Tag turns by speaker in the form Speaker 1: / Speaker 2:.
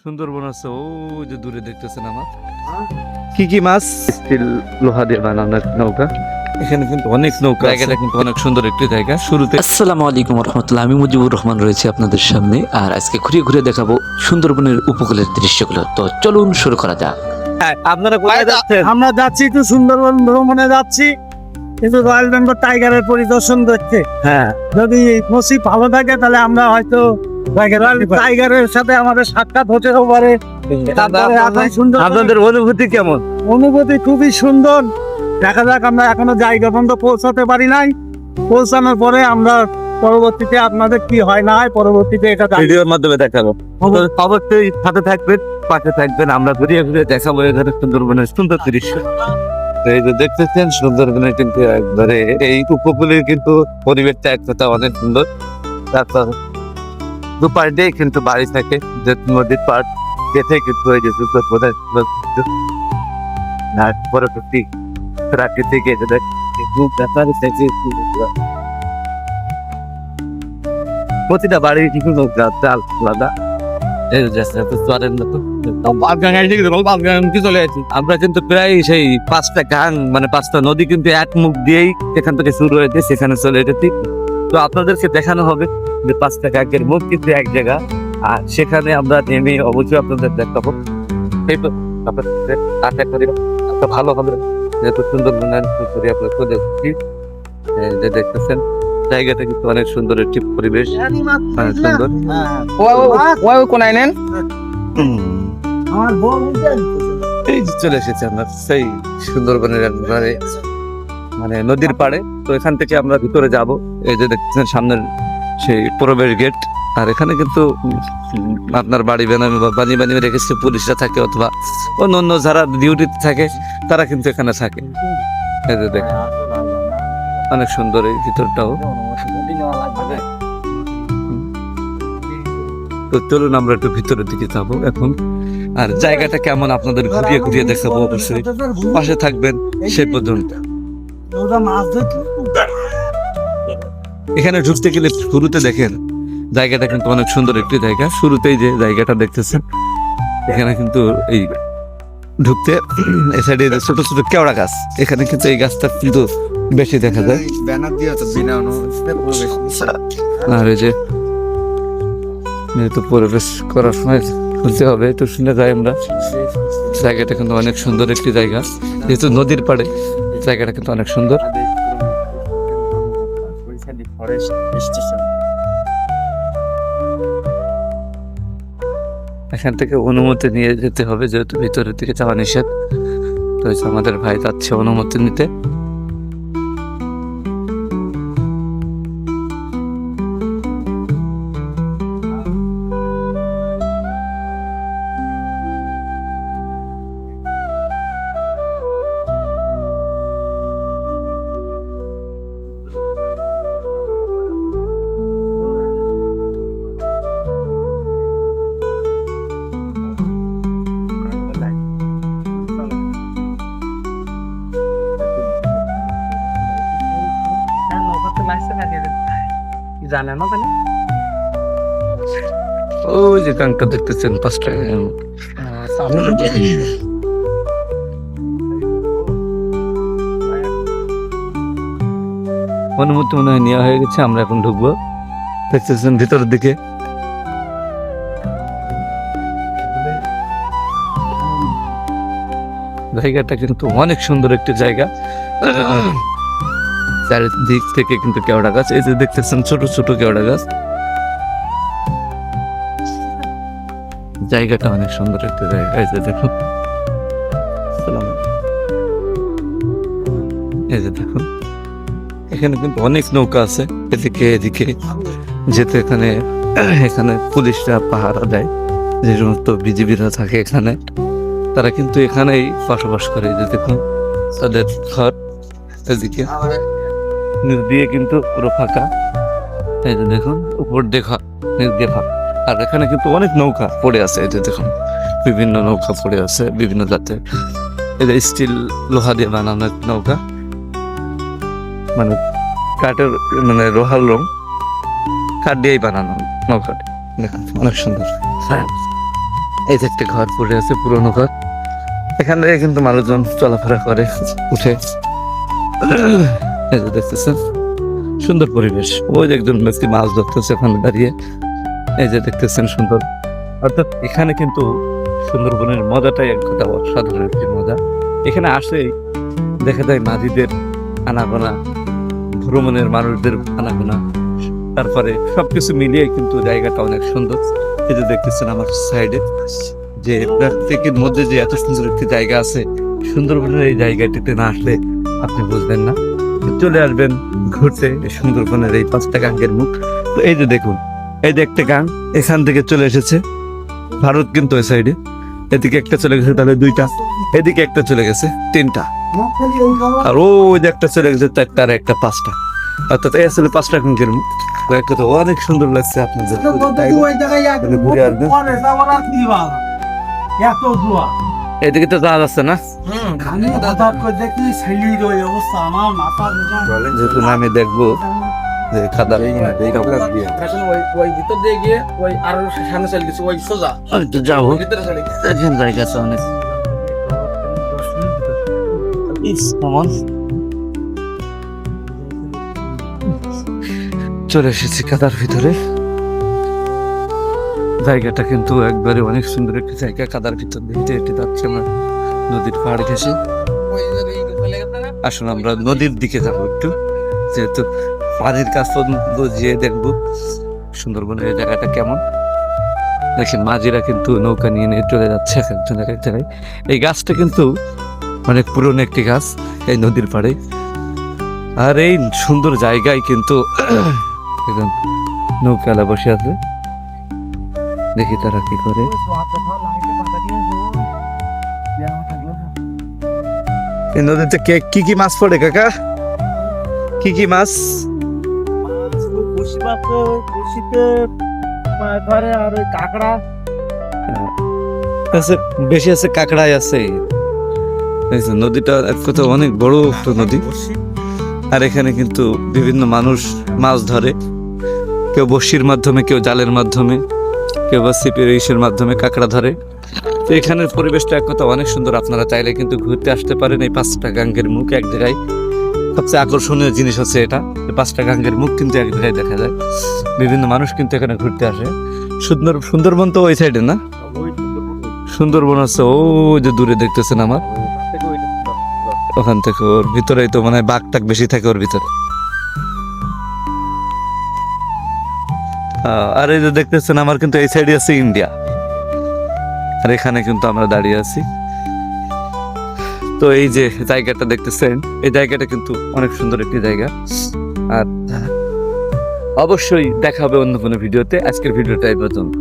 Speaker 1: সুন্দরবন আছে ও যে দূরে দেখতেছেন আমার কি কি মাছ স্টিল লোহা দিয়ে বানানো নৌকা। এখানে কিন্তু অনেক নৌকা, জায়গাটা কিন্তু অনেক সুন্দর একটি জায়গা। শুরুতে
Speaker 2: আসসালামু আলাইকুম রহমতুল্লাহ, আমি মুজিবুর রহমান রয়েছে আপনাদের সামনে, আর আজকে ঘুরে ঘুরে দেখাবো সুন্দরবনের উপকূলের দৃশ্যগুলো। তো চলুন শুরু করা যাক।
Speaker 1: আপনারা কোথায় যাচ্ছেন?
Speaker 3: আমরা যাচ্ছি একটু সুন্দরবন ভ্রমণে যাচ্ছি, কিন্তু রয়্যাল বেঙ্গল টাইগারের পরিদর্শন দেখতে।
Speaker 1: হ্যাঁ,
Speaker 3: যদি নসিব ভালো থাকে তাহলে আমরা হয়তো রয়্যাল টাইগারের সাথে আমাদের সাক্ষাৎ হতেও পারে। তারপরে এখন সুন্দর
Speaker 1: আপনাদের অনুভূতি কেমন?
Speaker 3: অনুভূতি খুবই সুন্দর। দেখা যাক, আমরা এখনো জায়গা পর্যন্ত পৌঁছাতে পারি নাই। পৌঁছানোর পরে আমরা পরবর্তীতে আপনাদের কি হয় না হয় পরবর্তীতে এটা জানাবো।
Speaker 1: ভিডিওর মাধ্যমে দেখাবো। অবশ্যই সাথে থাকবেন, পাশে থাকবেন। আমরা ঘুরিয়ে ঘুরিয়ে দেখাবো এখানে সুন্দরবনের সুন্দর দৃশ্য। তো এই যে দেখতেছেন সুন্দরবনের কিন্তু একবারে এই উপকূলের কিন্তু পরিবেশটা এক কথা অনেক সুন্দর। তারপর দুপার দিয়ে কিন্তু বাড়ি থাকে, যে নদীর পার গেছে কিন্তু ওই যে সুন্দরবনের পরবর্তী প্রাকৃতিক প্রতিটা বাড়ির কিন্তু চাল আলাদা। আমরা কিন্তু প্রায় সেই 5টা গান মানে 5টা নদী কিন্তু এক মুখ দিয়েই এখান থেকে শুরু হয়েছে, সেখানে চলে এসেছি। তো আপনাদেরকে দেখানো হবে যে 5টা গাছের মুখ কিন্তু এক জায়গা, আর সেখানে আমরা নেমে অবশ্যই আপনাদের দেখাবো। সেই তো আপনাদের আশা করি একটা ভালো হবে, যেহেতু সুন্দর করে আপনার চলে এসেছি। যে দেখতেছেন জায়গাটা কিন্তু অনেক সুন্দর একটি পরিবেশ, অনেক সুন্দর।
Speaker 3: কোনায় নেন
Speaker 1: এই যে চলে এসেছে আমরা সেই সুন্দরবনের একবারে মানে নদীর পাড়ে। তো এখান থেকে আমরা ভিতরে যাব। এই যে দেখছেন সামনের সেই প্রবেশ গেট। আর এখানে কিন্তু আপনার বাড়ি বানিয়ে রেখেছে, পুলিশরা থাকে অথবা অন্য যারা ডিউটিতে থাকে তারা কিন্তু এখানে থাকে। এই যে দেখেন অনেক সুন্দর এই ভিতরটাও। তো চলুন আমরা একটু ভিতরের দিকে যাবো এখন। আর জায়গাটা কেমন আপনাদের ঘুরিয়ে ঘুরিয়ে দেখাবো, অবশ্যই পাশে থাকবেন সে পর্যন্ত। এখানে ঢুকতে গেলে শুরুতে দেখেন জায়গাটা কিন্তু অনেক সুন্দর একটি জায়গা। শুরুতেই যে জায়গাটা দেখতেছেন এখানে কিন্তু এই ঢুকতে এই সাইডে ছোট ছোট কেওড়া গাছ, এখানে কিন্তু এই গাছটা কিন্তু বেশি দেখা যায়। আর এই যে যেহেতু পরিবেশ করার সময় শুনতে হবে, একটু শুনে যাই আমরা। জায়গাটা কিন্তু অনেক সুন্দর একটি জায়গা, যেহেতু নদীর পাড়ে জায়গাটা কিন্তু অনেক সুন্দর। এখান থেকে অনুমতি নিয়ে যেতে হবে, যেহেতু ভিতরের দিকে যাওয়া নিষেধ। তো আমাদের ভাই যাচ্ছে অনুমতি নিতে।
Speaker 3: জানেন না তাহলে
Speaker 1: ওই যে গানটা দেখতেছেন 5টা অনুমতি মনে হয় নেওয়া হয়ে গেছে। আমরা এখন ঢুকবো, দেখতেছেন ভিতরের দিকে। জায়গাটা কিন্তু অনেক সুন্দর একটি জায়গা। চারিদিক থেকে কিন্তু কেওড়া গাছ, এই যে দেখতেছেন ছোট ছোট কেওড়া গাছ। জায়গাটা অনেক সুন্দর একটা জায়গা। এই যে দেখুন, এই যে দেখুন এখানে কিন্তু অনেক নৌকা আছে এদিকে এদিকে যেতে। এখানে পুলিশরা পাহারা দেয়, যে সমস্ত বিজিবিরা থাকে এখানে, তারা কিন্তু এখানেই বসবাস করে। যে দেখুন তাদের ঘর এদিকে নিচ দিয়ে কিন্তু পুরো ফাঁকা। এই যে দেখুন উপর দেখা নিচ দিয়ে ফাঁকা। আর এখানে কিন্তু অনেক নৌকা পড়ে আছে। এই যে দেখুন বিভিন্ন নৌকা পড়ে আছে বিভিন্ন জাতের। এই যে স্টিল লোহা দিয়ে বানানো নৌকা, মানে কাঠের মানে লোহার রং কাঠ দিয়েই বানানো নৌকাটি। দেখুন অনেক সুন্দর। এই যে একটা ঘর পড়ে আছে, পুরনো ঘর। এখানে কিন্তু মানুষজন চলাফেরা করে, উঠে। এই যে দেখতেছেন সুন্দর পরিবেশ। ওই যে একজন ব্যক্তি মাছ ধরতেছে ওখানে দাঁড়িয়ে, এই যে দেখতেছেন সুন্দর। অর্থাৎ এখানে কিন্তু সুন্দরবনের মজাটাই এক কথা অসাধারণ একটি মজা। এখানে আসেই দেখা যায় মাঝিদের আনাগোনা, ভ্রমণের মানুষদের আনাগোনা, তারপরে সবকিছু মিলিয়ে কিন্তু জায়গাটা অনেক সুন্দর। এই যে দেখতেছেন আমার সাইডে যে প্রাকৃতিকের মধ্যে যে এত সুন্দর একটি জায়গা আছে, সুন্দরবনের এই জায়গাটিতে না আসলে আপনি বুঝবেন না। চলে আসবেন ঘুরতে এই সুন্দরবনের এই 5টা গাঙ্গের মুখ। তো এই যে দেখুন, এই যে একটা গাং এখান থেকে চলে এসেছে, ভারত কিন্তু ওই সাইডে। এদিকে একটা চলে গেছে, তাহলে 2টা, এদিকে একটা চলে গেছে 3টা, আর ওই যে একটা চলে গেছে 4টা, আর একটা 5টা। অর্থাৎ এই আসলে 5টা গাঙ্গের মুখ। একটা তো অনেক সুন্দর লাগছে আপনাদের, ঘুরে আসবেন। এদিকে তো যাওয়া যাচ্ছে না, যেহেতু আমি দেখবো যে খাদা যাবো, জায়গা আছে অনেক। চলে এসেছি কাদার ভিতরে। জায়গাটা কিন্তু একবারে অনেক সুন্দর একটি জায়গা। কাদার ভিতর দিয়ে হেঁটে হেঁটে যাচ্ছে আমরা নদীর পাড় ঘেঁষে। আসলে আমরা নদীর দিকে যাবো একটু, যেহেতু পানির কাছ পর্যন্ত যেয়ে দেখবো সুন্দরবনের এই জায়গাটা কেমন। দেখেন মাঝিরা কিন্তু নৌকা নিয়ে নিয়ে চলে যাচ্ছে এক একজন এক এক জায়গায়। এই গাছটা কিন্তু অনেক পুরনো একটি গাছ এই নদীর পাড়ে। আর এই সুন্দর জায়গায় কিন্তু একজন নৌকালা বসে আছে, দেখি তারা কি করে। এই নদীতে কি কি মাছ পড়ে কাকা? কি কি মাছ?
Speaker 3: কাঁকড়া
Speaker 1: আছে, বেশি আছে, কাঁকড়াই আছে। এই যে নদীটা এক কথা অনেক বড় একটা নদী। আর এখানে কিন্তু বিভিন্ন মানুষ মাছ ধরে, কেউ বড়শির মাধ্যমে, কেউ জালের মাধ্যমে, কেউ বা ছিপের ইসের মাধ্যমে কাঁকড়া ধরে। তো এখানের পরিবেশটা এক কথা অনেক সুন্দর। আপনারা চাইলে কিন্তু ঘুরতে আসতে পারেন এই 5টা গাঙ্গের মুখ এক জায়গায়। সবচেয়ে আকর্ষণীয় জিনিস হচ্ছে এটা, 5টা গাঙ্গের মুখ কিন্তু এক জায়গায় দেখা যায়। বিভিন্ন মানুষ কিন্তু এখানে ঘুরতে আসে। সুন্দরবন তো ওই সাইডে না? সুন্দরবন আছে ওই যে দূরে দেখতেছেন আমার, ওখান থেকে। ওর ভিতরেই তো মানে বাঘ টাক বেশি থাকে ওর ভিতরে। আর এই যে দেখতেছেন আমার কিন্তু এই সাইডে আছে ইন্ডিয়া, আর এখানে কিন্তু আমরা দাঁড়িয়ে আছি। তো এই যে জায়গাটা দেখতেছেন, এই জায়গাটা কিন্তু অনেক সুন্দর একটি জায়গা। আর অবশ্যই দেখা হবে অন্য কোনো ভিডিওতে। আজকের ভিডিওটা এই পর্যন্ত।